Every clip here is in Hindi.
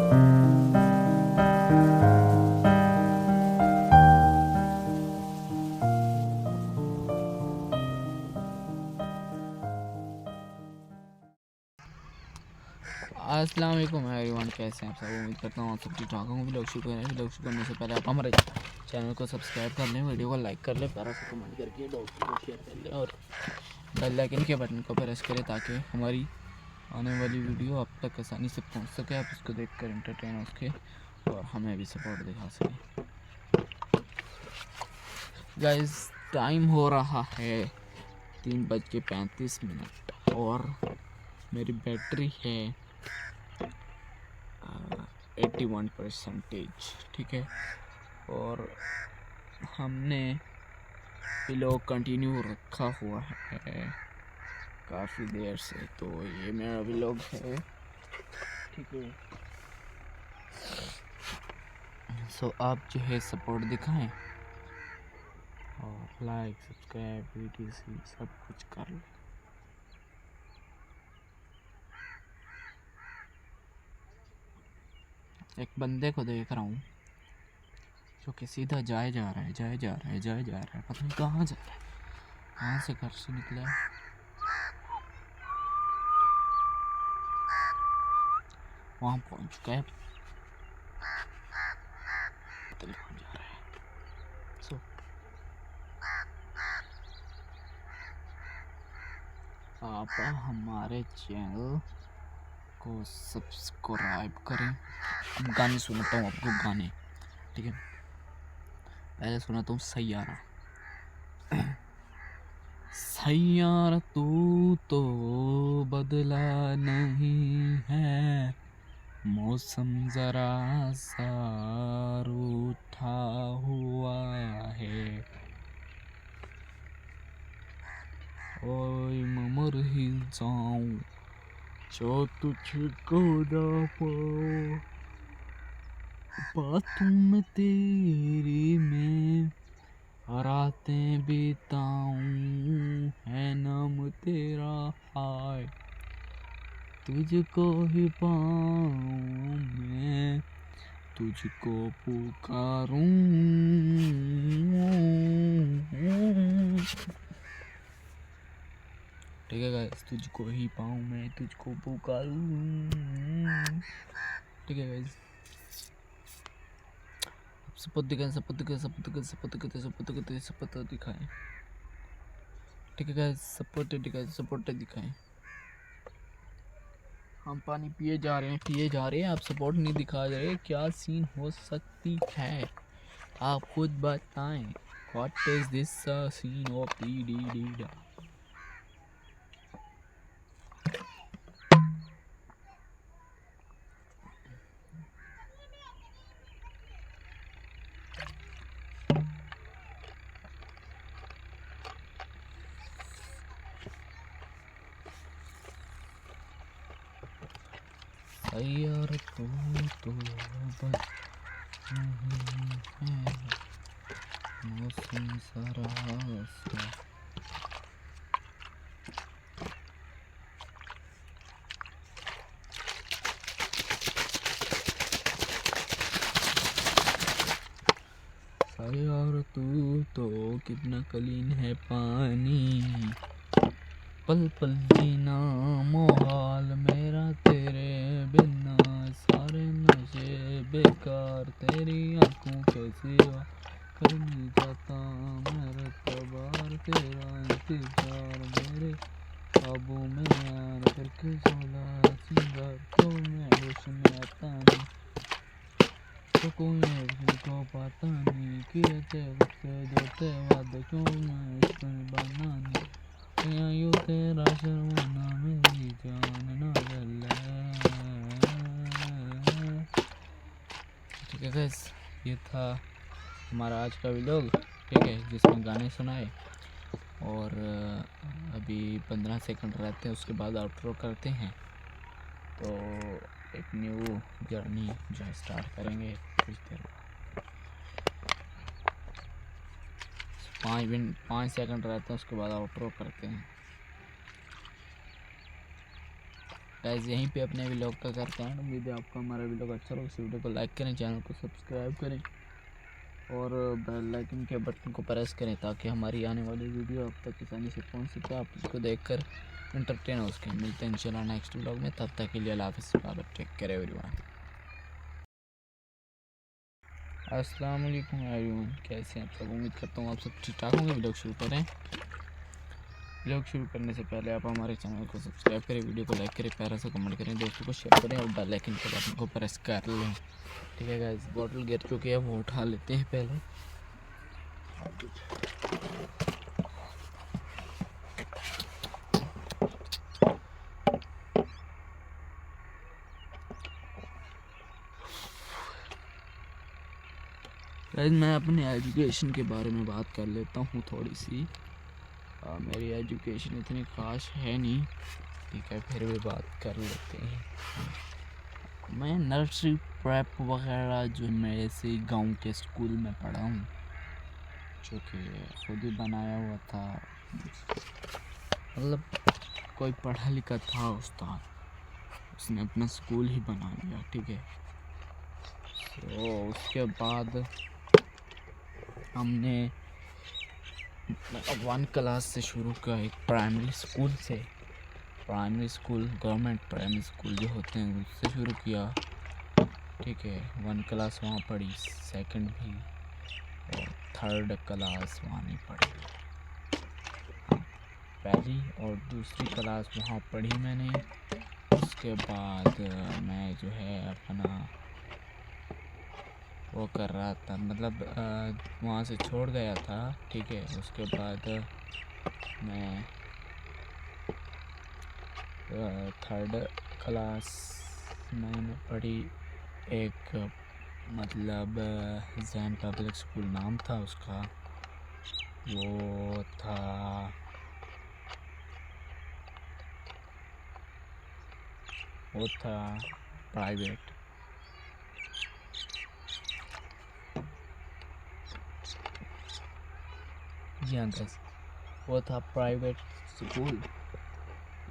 अस्सलाम वालेकुम एवरीवन, कैसे हैं आप सब। उम्मीद करता हूँ आप सब ठीक ठाक होंगे। व्लॉग शुरू करने से पहले आप हमारे चैनल को सब्सक्राइब कर लें, वीडियो को लाइक कर लें, प्यारा सा कमेंट करके दोस्तों को शेयर कर लें और बेल आइकन के बटन को प्रेस करें ताकि हमारी आने वाली वीडियो आप तक आसानी से पहुँच सके, आप उसको देख कर एंटरटेन हो सके और हमें भी सपोर्ट दिखा सकें। गाइस, टाइम हो रहा है 3:35 और मेरी बैटरी है 81%, ठीक है। और हमने व्लॉग कंटिन्यू रखा हुआ है काफ़ी देर से, तो ये मेरा व्लॉग है, ठीक है। सो आप जो है सपोर्ट दिखाएं और लाइक सब्सक्राइब VTC सब कुछ कर लें। एक बंदे को देख रहा हूँ जो कि सीधा जाए जा रहा है, पता नहीं कहाँ जा रहा है, कहाँ से घर से निकला है। वहाँ पहुँच चुका है, जा रहा है। सो आप हमारे चैनल को सब्सक्राइब करें। अब गाने सुनाता हूँ आपको, गाने, ठीक है। पहले सुनाता हूँ सैयारा। सैयारा तू तो बदला नहीं है, मौसम जरा सा रूठा हुआ है, ओए मर ही जाऊं जो तुझको ना पाऊं, बातों में तेरी में रातें बिताऊं, है नाम तेरा हाय, तुझको ही पाऊं मैं, तुझको पुकारूं। ठीक है गाइस, तुझको ही पाऊं मैं, तुझको पुकारूं, ठीक है गाइस। सपोर्ट दिखाएं, ठीक है गाइस, सपोर्ट दिखाएं। हम पानी पिए जा रहे हैं, आप सपोर्ट नहीं दिखा रहे, क्या सीन हो सकती है, आप खुद बताएं। What is this scene of the. यार तू तो बस नहीं है, मौसम सारा सा। यार तू तो कितना क्लीन है पानी, पल पल जीना मोहाल मेरा तेरे बिना, सारे नशे बेकार तेरी आंखों के सिवा, कर नहीं जाता मेरा तबार, तेरा इंतजार मेरे काबू में यार, करके सोला सिंगार तो मैं होश में आता नहीं, तो कोई को पता नहीं कि जोते वादे क्यों मैं इश्क बनानी, यो तेरा शर्माना मेरी जान ना जले। ठीक है गाइस, ये था हमारा आज का व्लॉग, ठीक है, जिसमें गाने सुनाए और अभी 15 सेकंड रहते हैं, उसके बाद आउटरो करते हैं, तो एक न्यू जर्नी जो है स्टार्ट करेंगे कुछ देर बाद। 5 सेकंड रहते हैं, उसके बाद आउटरो करते हैं। गाइस यहीं पे अपने व्लॉग का करते हैं। उम्मीद है आपको हमारा व्लॉग अच्छा लगा। इस वीडियो को लाइक करें, चैनल को सब्सक्राइब करें और बेल आइकन के बटन को प्रेस करें ताकि हमारी आने वाली वीडियो आप तक आसानी से पहुंच सके। आप उसको देखकर एंटरटेन हो सकें। मिलते हैं इंशाल्लाह नेक्स्ट व्लॉग में। तब तक के लिए अल्लाह हाफ़िज़। Bye, take care everyone. अस्सलाम वालेकुम एवरीवन, कैसे हैं आप सब? उम्मीद करता हूँ आप सब ठीक ठाक होंगे। व्लॉग शुरू करें। व्लॉग शुरू करने से पहले आप हमारे चैनल को सब्सक्राइब करें, वीडियो को लाइक करें, प्यारा सा कमेंट करें, दोस्तों को शेयर करें और बेल आइकन के बटन को प्रेस कर लें। ठीक है गाइस, बॉटल गिर चुकी है, वो उठा लेते हैं पहले। गाइस मैं अपने एजुकेशन के बारे में बात कर लेता हूँ थोड़ी सी। मेरी एजुकेशन इतनी ख़ास है नहीं, ठीक है, फिर भी बात कर लेते हैं। मैं नर्सरी प्रेप वगैरह जो मेरे से गांव के स्कूल में पढ़ा हूँ, जो कि खुद ही बनाया हुआ था। मतलब कोई पढ़ा लिखा था उस्ताद, उसने अपना स्कूल ही बना लिया। ठीक है, तो उसके बाद हमने 1 क्लास से शुरू किया, एक प्राइमरी स्कूल से। Primary school, government primary school जो होते हैं उससे शुरू किया। ठीक है, 1 क्लास वहाँ पढ़ी, सेकंड भी और 3rd क्लास वहाँ नहीं पढ़ी। पहली और दूसरी क्लास वहाँ पढ़ी मैंने। उसके बाद मैं जो है अपना वो कर रहा था, मतलब वहाँ से छोड़ गया था। ठीक है, उसके बाद मैं 3rd क्लास मैंने पढ़ी एक, मतलब जैन पब्लिक स्कूल नाम था उसका। वो था प्राइवेट। जी हाँ गैस, वो था प्राइवेट स्कूल।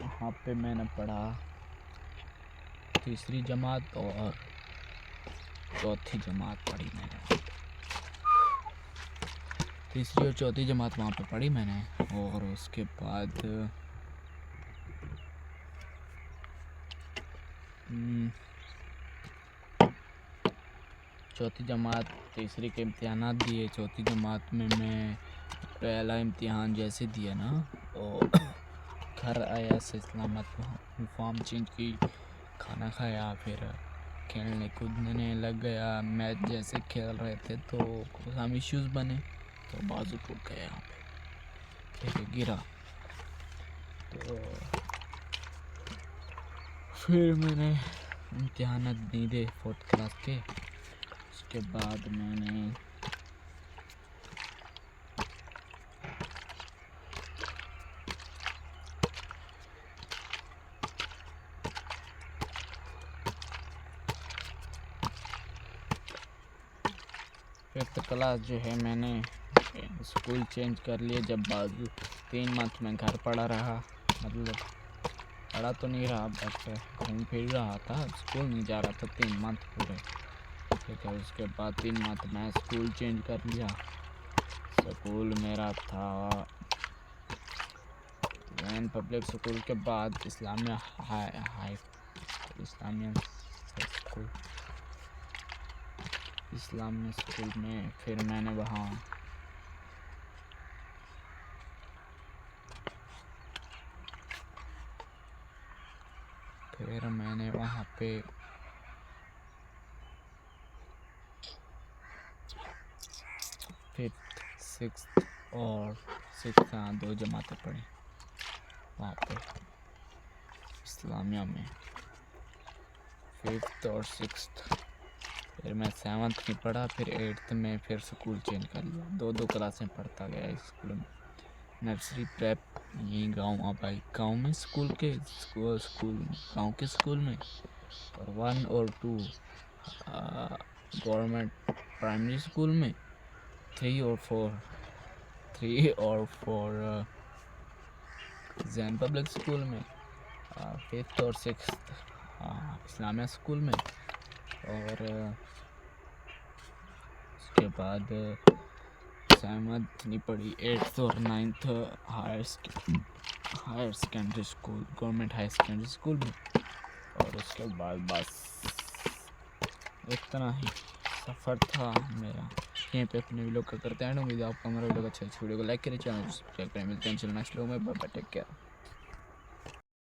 वहाँ पे मैंने पढ़ा 3री जमात और 4थी जमात पढ़ी मैंने। 3री और 4थी जमात वहाँ पे पढ़ी मैंने। और उसके बाद 4थी जमात 3री के इम्तिहान दिए। 4थी जमात में मैं पहला इम्तिहान जैसे दिया ना, तो घर आया से सलामत, यूनिफॉर्म चेंज की, खाना खाया, फिर खेलने कूदने लग गया। मैच जैसे खेल रहे थे तो कुछ हम इश्यूज़ बने, तो बाजू टूट गया यहाँ पे। ठीक है, गिरा। तो फिर मैंने इम्तिहान नहीं दे 4th क्लास के। उसके बाद मैंने फिफ्थ क्लास जो है मैंने स्कूल चेंज कर लिया। जब बाजू 3 मंथ में घर पड़ा रहा, मतलब पढ़ा तो नहीं रहा, बट घूम फिर रहा था, स्कूल नहीं जा रहा था 3 मंथ पूरे। ठीक है, उसके बाद 3 मंथ में स्कूल चेंज कर लिया। स्कूल मेरा था जैन पब्लिक स्कूल के बाद इस्लामिया स्कूल में फिर मैंने वहाँ पे 5th 6th और 6th, हाँ 2 जमातें पढ़ी वहाँ पे इस्लामिया में, 5th और 6th। फिर मैं 7th में पढ़ा, फिर 8th में फिर स्कूल चेंज कर लिया। 2 क्लासें पढ़ता गया इस स्कूल में। नर्सरी प्रेप यहीं गांव में स्कूल गांव के स्कूल में, और 1 और 2 गवर्नमेंट प्राइमरी स्कूल में, 3 और 4 जैन पब्लिक स्कूल में, फिफ्थ और सिक्स्थ इस्लामिया स्कूल में, और उसके बाद नहीं पढ़ी 8th और 9th higher secondary school, government higher secondary school में। और उसके बाद बस इतना ही सफ़र था मेरा। यहीं पे अपने वीडियो का करते हैं। उम्मीद है आपको हमारा वीडियो अच्छा, इस वीडियो को लाइक करें, चैनल को सब्सक्राइब करें। मिलते हैं चलो नेक्स्ट वीडियो में, बाय बाय, टेक केयर।